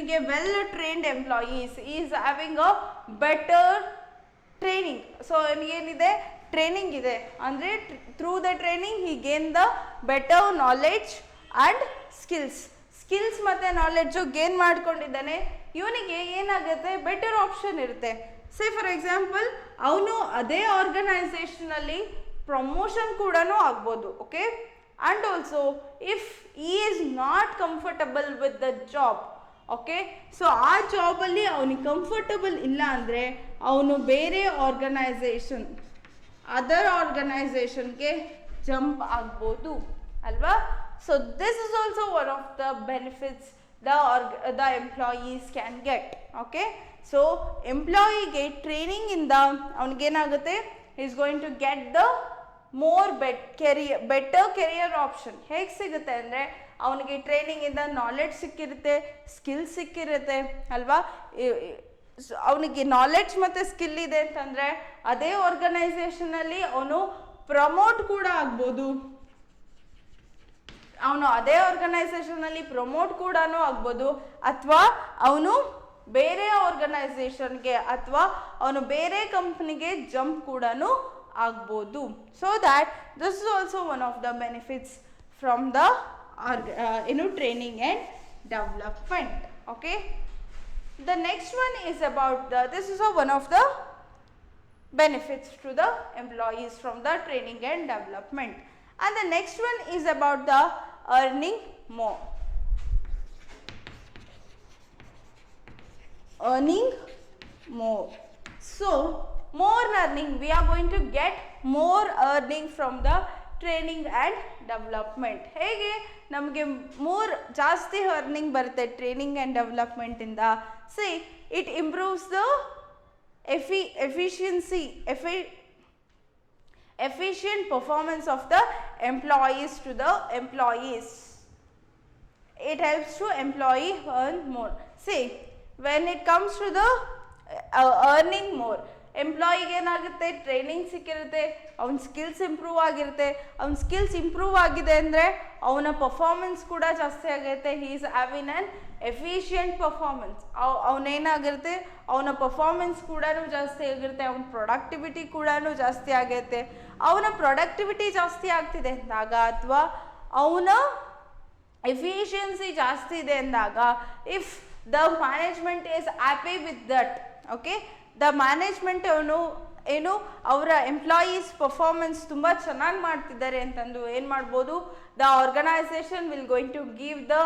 well trained employees is having a better training. So ಏನಿದೆ training ಇದೆ ಅಂದರೆ through the training he gain the better knowledge and skills ಮತ್ತು knowledge gain ಮಾಡ್ಕೊಂಡಿದ್ದಾನೆ. ಇವನಿಗೆ ಏನಾಗುತ್ತೆ, better option ಇರುತ್ತೆ. ಸೇ for example ಅವನು ಅದೇ ಆರ್ಗನೈಸೇಷನಲ್ಲಿ ಪ್ರಮೋಷನ್ ಕೂಡ ಆಗ್ಬೋದು. ಓಕೆ, ಆ್ಯಂಡ್ ಆಲ್ಸೋ ಇಫ್ ಈ is not comfortable with the job, okay, so ಆ ಜಾಬಲ್ಲಿ ಅವನಿಗೆ ಕಂಫರ್ಟಬಲ್ ಇಲ್ಲ ಅಂದರೆ ಅವನು ಬೇರೆ ಅದರ್ ಆರ್ಗನೈಸೇಷನ್ಗೆ ಜಂಪ್ ಆಗ್ಬೋದು ಅಲ್ವಾ. So this is also one of the benefits the employees can get. Okay, so ಎಂಪ್ಲಾಯಿಗೆ ಟ್ರೈನಿಂಗಿಂದ ಅವನಿಗೇನಾಗುತ್ತೆ, is going to get the better career option. ಹೇಗೆ ಸಿಗುತ್ತೆ ಅಂದರೆ ಅವನಿಗೆ ಟ್ರೈನಿಂಗಿಂದ ನಾಲೆಡ್ಜ್ ಸಿಕ್ಕಿರುತ್ತೆ, ಸ್ಕಿಲ್ ಸಿಕ್ಕಿರುತ್ತೆ ಅಲ್ವಾ. ಅವನಿಗೆ ನಾಲೆಡ್ಜ್ ಮತ್ತು ಸ್ಕಿಲ್ ಇದೆ ಅಂತಂದರೆ ಅದೇ ಆರ್ಗನೈಸೇಷನಲ್ಲಿ ಅವನು ಪ್ರಮೋಟ್ ಕೂಡ ಆಗ್ಬೋದು. ಅಥವಾ ಅವನು ಬೇರೆ ಆರ್ಗನೈಸೇಷನ್ಗೆ ಅಥವಾ ಅವನು ಬೇರೆ ಕಂಪ್ನಿಗೆ ಜಂಪ್ ಕೂಡ ಆಗ್ಬೋದು. So that this is also one of the benefits from the training and development. Okay, the next one is about this is one of the benefits to the employees from the training and development. And the next one is about the earning more. So more earning, we are going to get more earning from the training and development. ಹೇಗೆ ನಮಗೆ ಜಾಸ್ತಿ earning ಬರುತ್ತೆ training and ಡೆವಲಪ್ಮೆಂಟಿಂದ? See, it improves the efficient performance of the employees to the employees. It helps to employee earn more. See, when it comes to the earning more, ಎಂಪ್ಲಾಯಿಗೆ ಏನಾಗುತ್ತೆ, training ಸಿಕ್ಕಿರುತ್ತೆ, ಅವನ skills improve ಆಗಿರುತ್ತೆ. ಅವನ skills improve ಆಗಿದೆ ಅಂದರೆ ಅವನ performance ಕೂಡ ಜಾಸ್ತಿ ಆಗುತ್ತೆ. He is having an efficient performance. ಅವನೇನಾಗಿರುತ್ತೆ, ಅವನ ಪರ್ಫಾರ್ಮೆನ್ಸ್ ಕೂಡ ಜಾಸ್ತಿ ಆಗಿರುತ್ತೆ, ಅವನ ಪ್ರೊಡಕ್ಟಿವಿಟಿ ಕೂಡ ಜಾಸ್ತಿ ಆಗುತ್ತೆ. ಅವನ ಪ್ರೊಡಕ್ಟಿವಿಟಿ ಜಾಸ್ತಿ ಆಗ್ತಿದೆ ಅಂದಾಗ ಅಥವಾ ಅವನ ಎಫಿಷಿಯನ್ಸಿ ಜಾಸ್ತಿ ಇದೆ ಅಂದಾಗ, if the management is happy with that, okay, the management ಅವರ ಎಂಪ್ಲಾಯೀಸ್ ಪರ್ಫಾರ್ಮೆನ್ಸ್ ತುಂಬ ಚೆನ್ನಾಗಿ ಮಾಡ್ತಿದ್ದಾರೆ ಅಂತಂದು ಏನು ಮಾಡ್ಬೋದು, the organisation will going to give the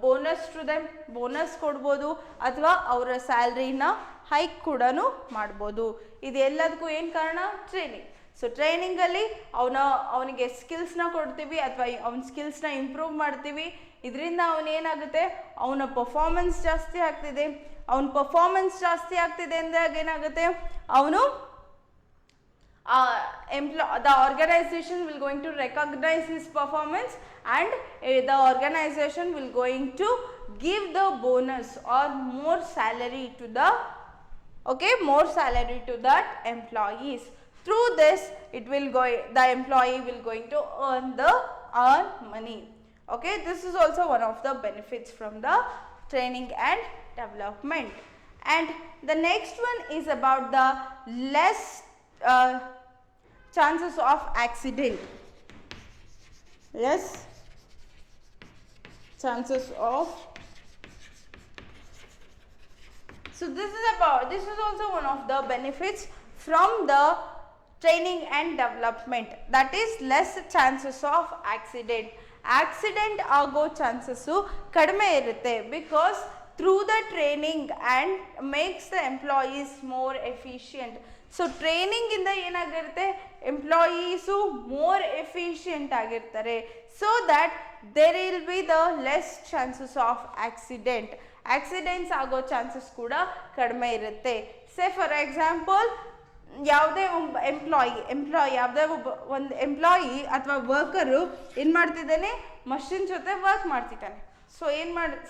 bonus to them, bonus ಕೊಡ್ಬೋದು ಅಥವಾ ಅವರ ಸ್ಯಾಲ್ರಿನ ಹೈಕ್ ಕೂಡ ಮಾಡ್ಬೋದು. ಇದೆಲ್ಲದಕ್ಕೂ ಏನು ಕಾರಣ? ಟ್ರೈನಿಂಗ್. ಸೊ ಟ್ರೈನಿಂಗಲ್ಲಿ ಅವನಿಗೆ ಸ್ಕಿಲ್ಸ್ನ ಕೊಡ್ತೀವಿ ಅಥವಾ ಅವನ ಸ್ಕಿಲ್ಸ್ನ ಇಂಪ್ರೂವ್ ಮಾಡ್ತೀವಿ. ಇದರಿಂದ ಅವನೇನಾಗುತ್ತೆ, ಅವನ ಪರ್ಫಾರ್ಮೆನ್ಸ್ ಜಾಸ್ತಿ ಆಗ್ತಿದೆ. ಅಂದಾಗ ಏನಾಗುತ್ತೆ, ಅವನು the organization will going to recognize his performance and the organization will going to give the bonus or more salary to the that employees. Through this the employee will going to earn money. Okay, this is also one of the benefits from the training and development. And the next one is about the less chances of accident. So this is also one of the benefits from the training and development, that is less chances of accident ಆಗೋ chances ಕಡಿಮೆ ಇರುತ್ತೆ. Because through the training and makes the employees more efficient. So ಟ್ರೈನಿಂಗಿಂದ ಏನಾಗಿರುತ್ತೆ, employees more efficient ಆಗಿರ್ತಾರೆ. So that there will be the less chances of accidents ಆಗೋ chances ಕೂಡ ಕಡಿಮೆ ಇರುತ್ತೆ. ಸೇ ಫಾರ್ ಎಕ್ಸಾಂಪಲ್, ಯಾವುದೇ ಒಂದು ಎಂಪ್ಲಾಯಿ ಅಥವಾ ವರ್ಕರು ಏನು ಮಾಡ್ತಿದ್ದಾನೆ, ಮಷಿನ್ ಜೊತೆ ವರ್ಕ್ ಮಾಡ್ತಿದ್ದಾನೆ. ಸೊ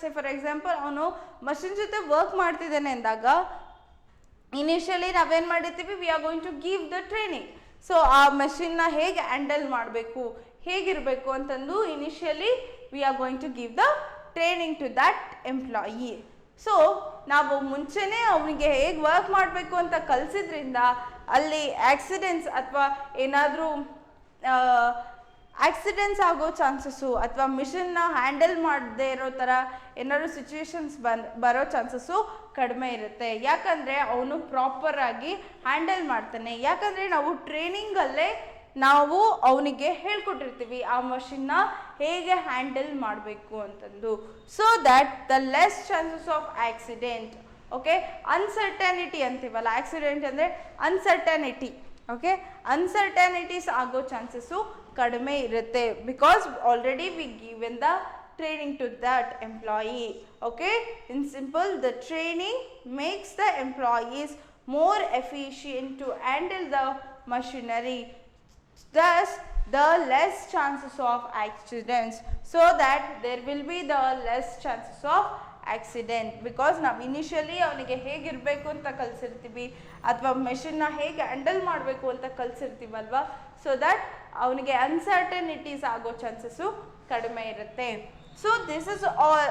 ಸೇ ಫಾರ್ ಎಕ್ಸಾಂಪಲ್ ಅವನು ಮಷಿನ್ ಜೊತೆ ವರ್ಕ್ ಮಾಡ್ತಿದ್ದಾನೆ ಅಂದಾಗ ಇನಿಷಿಯಲಿ ನಾವೇನು ಮಾಡಿರ್ತೀವಿ, we are going to give the training. So ಆ ಮಷಿನ್ನ ಹೇಗೆ ಹ್ಯಾಂಡಲ್ ಮಾಡಬೇಕು, ಹೇಗಿರಬೇಕು ಅಂತಂದು initially we are going to give the training to that employee. So ನಾವು ಮುಂಚೆನೇ ಅವನಿಗೆ ಹೇಗೆ ವರ್ಕ್ ಮಾಡಬೇಕು ಅಂತ ಕಲಿಸಿದ್ರಿಂದ ಅಲ್ಲಿ ಆಕ್ಸಿಡೆಂಟ್ಸ್ ಅಥವಾ ಏನಾದರೂ ಆಕ್ಸಿಡೆಂಟ್ಸ್ ಆಗೋ ಚಾನ್ಸಸ್ಸು ಅಥವಾ ಮಿಷನ್ನ ಹ್ಯಾಂಡಲ್ ಮಾಡದೇ ಇರೋ ಥರ ಏನಾದ್ರು ಸಿಚುವೇಶನ್ಸ್ ಬರೋ ಚಾನ್ಸಸ್ಸು ಕಡಿಮೆ ಇರುತ್ತೆ. ಯಾಕಂದರೆ ಅವನು ಪ್ರಾಪರಾಗಿ ಹ್ಯಾಂಡಲ್ ಮಾಡ್ತಾನೆ. ಯಾಕಂದರೆ ನಾವು ಟ್ರೈನಿಂಗಲ್ಲೇ ನಾವು ಅವನಿಗೆ ಹೇಳ್ಕೊಟ್ಟಿರ್ತೀವಿ ಆ ಮಷಿನ್ನ ಹೇಗೆ ಹ್ಯಾಂಡಲ್ ಮಾಡಬೇಕು ಅಂತಂದು. So that the less chances of accident. Okay, uncertainty ಅಂತೀವಲ್ಲ, ಆಕ್ಸಿಡೆಂಟ್ ಅಂದರೆ ಅನ್ಸರ್ಟನಿಟಿ. ಓಕೆ, ಅನ್ಸರ್ಟನಿಟೀಸ್ ಆಗೋ ಚಾನ್ಸಸ್ಸು ಕಡಿಮೆ ಇರುತ್ತೆ because already we given the training to that employee. Okay, in simple, the training makes the employees more efficient to handle the machinery, thus the less chances of accidents, so that there will be the less chances of accident. because ನಾವು initially ಅವನಿಗೆ ಹೇಗಿರಬೇಕು ಅಂತ ಕಲಿಸಿರ್ತೀವಿ ಅಥವಾ ಮೆಷಿನ್ನ ಹೇಗೆ handle ಮಾಡಬೇಕು ಅಂತ ಕಲಿಸಿರ್ತೀವಲ್ವ, so that ಅವನಿಗೆ uncertainties ಆಗೋ ಚಾನ್ಸಸ್ಸು ಕಡಿಮೆ ಇರುತ್ತೆ. So this is all,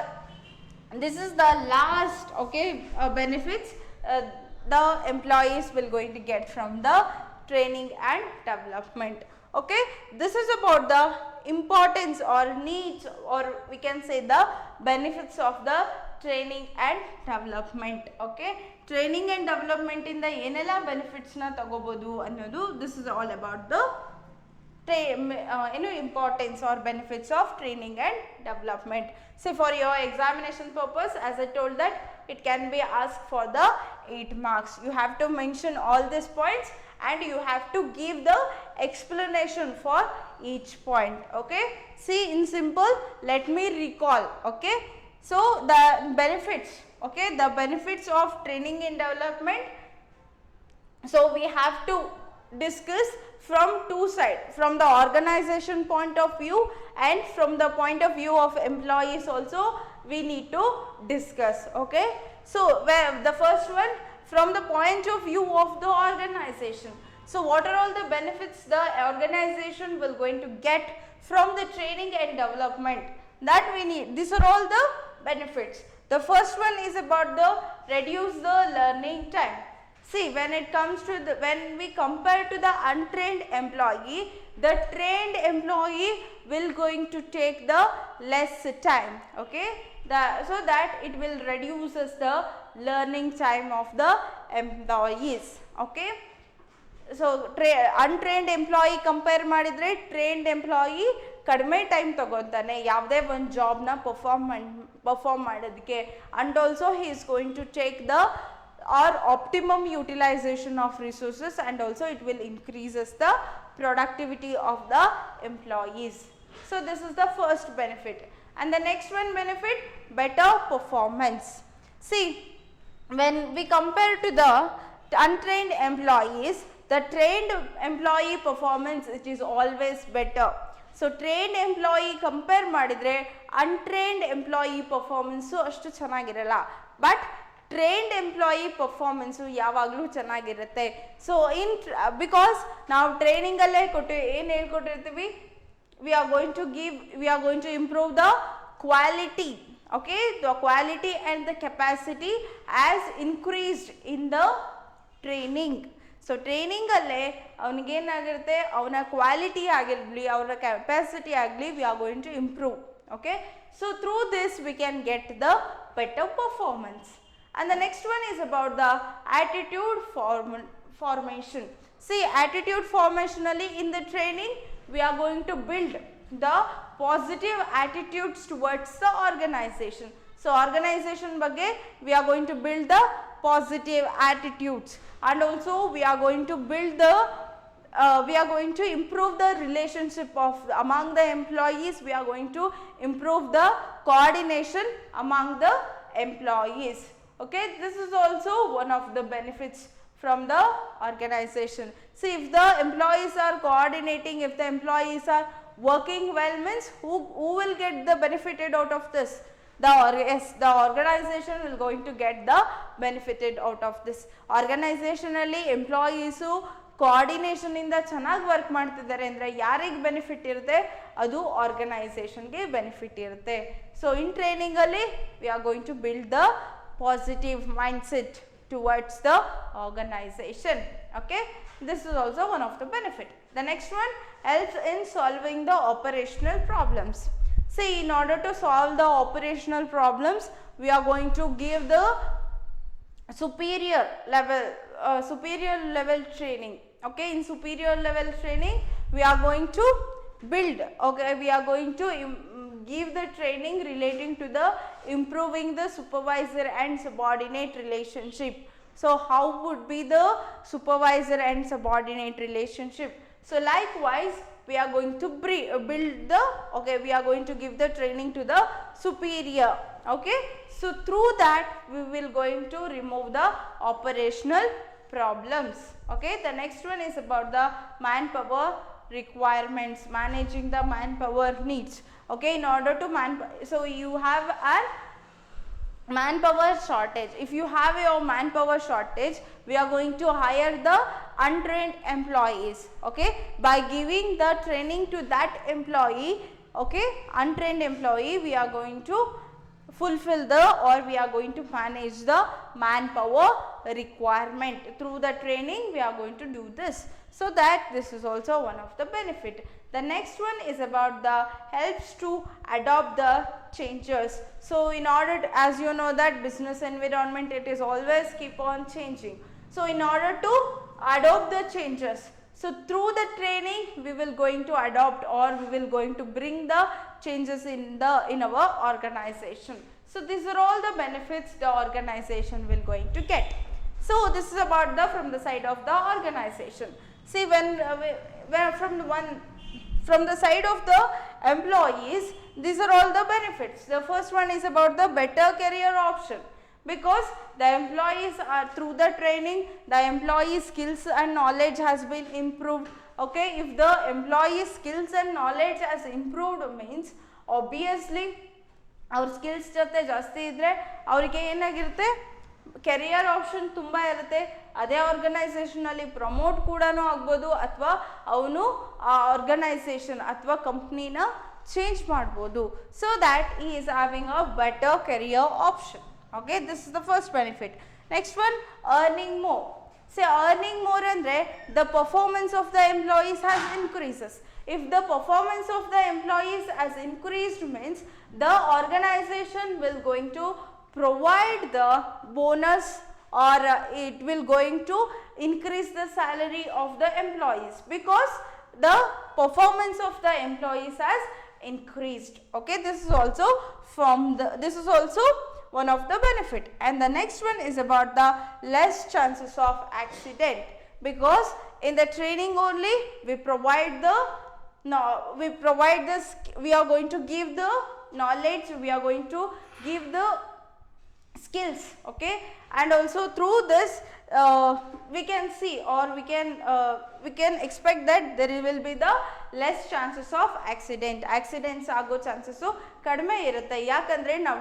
this is the last, okay, benefits the employees will going to get from the training and development. Okay, this is about the importance or needs, or we can say the benefits of the training and development. Okay, training and development in the ಏನೆಲ್ಲ benefits ನ ತಗೋಬಹುದು ಅನ್ನೋದು, this is all about the importance or benefits of training and development. So for your examination purpose, as I told that it can be asked for the 8 marks. You have to mention all these points and you have to give the explanation for each point. Okay, see, in simple, let me recall. Okay, so the benefits, okay, the benefits of training and development. So we have to discuss from two sides, from the organization point of view and from the point of view of employees also we need to discuss. Okay, so the first one, from the point of view of the organization. So what are all the benefits the organization will going to get from the training and development that we need? These are all the benefits. The first one is about the reduce the learning time. See, when it comes to the, when we compare to the untrained employee, the trained employee will going to take the less time. Okay, so that it will reduces the learning time of the employees. Okay, so untrained employee compare ಮಾಡಿದ್ರೆ trained employee ಕಡಿಮೆ time ತಗೊತಾನೆ ಯಾವುದೇ ಒಂದು ಜಾಬ್ನ perform ಮಾಡೋದಕ್ಕೆ, and also he is going to take the or optimum utilization of resources, and also it will increases the productivity of the employees. So this is the first benefit. And the next one benefit, better performance. See, when we compare to the untrained employees, the trained employee performance, it is always better. So trained employee compare ಮಾಡಿದ್ರೆ untrained employee performance ಅಷ್ಟು ಚೆನ್ನಾಗಿರಲ್ಲ, but trained employee performance ಯಾವಾಗಲೂ ಚೆನ್ನಾಗಿರುತ್ತೆ. So because ನಾವು ಟ್ರೈನಿಂಗಲ್ಲೇ ಏನು ಹೇಳ್ಕೊಟ್ಟಿರ್ತೀವಿ, we are going to improve the quality. Okay, the quality and the capacity as increased in the training. So ಟ್ರೈನಿಂಗಲ್ಲೇ ಅವನಿಗೇನಾಗಿರುತ್ತೆ, ಅವನ ಕ್ವಾಲಿಟಿ ಆಗಿರಲಿ ಅವನ ಕೆಪಾಸಿಟಿ ಆಗಲಿ, we are going to improve. Okay, so through this we can get the better performance. And the next one is about the attitude formation. See, attitude formationally in the training we are going to build the positive attitudes towards the organization. So organization ಬಗ್ಗೆ we are going to build the positive attitudes, and also we are going to build the we are going to improve the relationship of among the employees. We are going to improve the coordination among the employees. Okay, this is also one of the benefits from the organization. See, if the employees are coordinating, if the employees are working well, means who will get the benefited out of this? The organization will going to get the benefited out of this. Organizationally employees coordination ಇಂದ ಚೆನ್ನಾಗಿ work ಮಾಡ್ತಿದ್ದಾರೆ ಅಂದರೆ ಯಾರಿಗೆ benefit ಇರುತ್ತೆ, ಅದು ಆರ್ಗನೈಸೇಷನ್ಗೆ benefit ಇರುತ್ತೆ. So in ಟ್ರೈನಿಂಗಲ್ಲಿ we are going to build the positive mindset towards the organization. Okay, this is also one of the benefit. The next one, helps in solving the operational problems. See, in order to solve the operational problems, we are going to give the superior level training. Okay, in superior level training we are going to build, okay, we are going to give the training relating to the improving the supervisor and subordinate relationship. So how would be the supervisor and subordinate relationship? So likewise we are going to build the, okay, we are going to give the training to the superior. Okay, so through that we will going to remove the operational problems. Okay, the next one is about the manpower requirements, managing the manpower needs. Okay, in order to so you have a manpower shortage. If you have your manpower shortage, we are going to hire the untrained employees. Okay, by giving the training to that employee, okay, untrained employee, we are going to fulfill the, or we are going to manage the manpower requirement. Through the training we are going to do this, so that this is also one of the benefit. The next one is about the helps to adopt the changes. So in order to, as you know that business environment, it is always keep on changing. So in order to adopt the changes, so through the training we will going to adopt, or we will going to bring the changes in our organization. So these are all the benefits the organization will going to get. So this is about the from the side of the organization. See, when from the side of the employees, these are all the benefits. The first one is about the better career option, because the employees are through the training, the employee skills and knowledge has been improved. Okay, if the employee skills and knowledge has improved means obviously our skills ಜೊತೆ ಜಾಸ್ತಿ ಇದ್ರೆ ಅವರಿಗೆ ಏನಾಗಿರುತ್ತೆ, career option ತುಂಬ ಇರುತ್ತೆ. ಅದೇ ಆರ್ಗನೈಸೇಷನಲ್ಲಿ promote ಕೂಡ ಆಗ್ಬೋದು, ಅಥವಾ ಅವನು ಆ ಆರ್ಗನೈಸೇಷನ್ ಅಥವಾ ಕಂಪ್ನಿನ ಚೇಂಜ್ ಮಾಡ್ಬೋದು. So that he is having a better career option. Okay, this is the first benefit. Next one, earning more. Say earning more andre the performance of the employees has increases. If the performance of the employees has increased means the organization will going to provide the bonus, or it will going to increase the salary of the employees, because the performance of the employees has increased. Okay, this is also one of the benefit. And the next one is about the less chances of accident, because in the training only we provide the we are going to give the knowledge, we are going to give the skills. Okay, and also through this we can see, or we can expect that there will be the less chances of accidents ಆಗೋ chances ಕಡಿಮೆ ಇರುತ್ತೆ. ಯಾಕಂದರೆ ನಾವು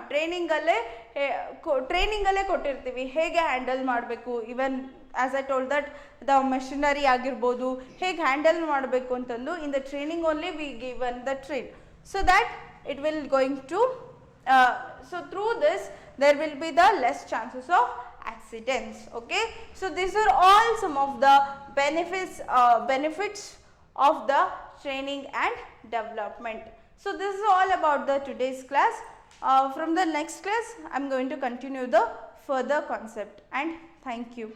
ಟ್ರೈನಿಂಗಲ್ಲೇ ಕೊಟ್ಟಿರ್ತೀವಿ ಹೇಗೆ handle ಮಾಡಬೇಕು, even as I told that the machinery ಆಗಿರ್ಬೋದು, ಹೇಗೆ ಹ್ಯಾಂಡಲ್ ಮಾಡಬೇಕು ಅಂತಂದು ಇನ್ the training only we given the train, so that it will going to so through this there will be the less chances of accidents. Okay, so these are all some of the benefits of the training and development. So this is all about the today's class. From the next class I am going to continue the further concept, and thank you.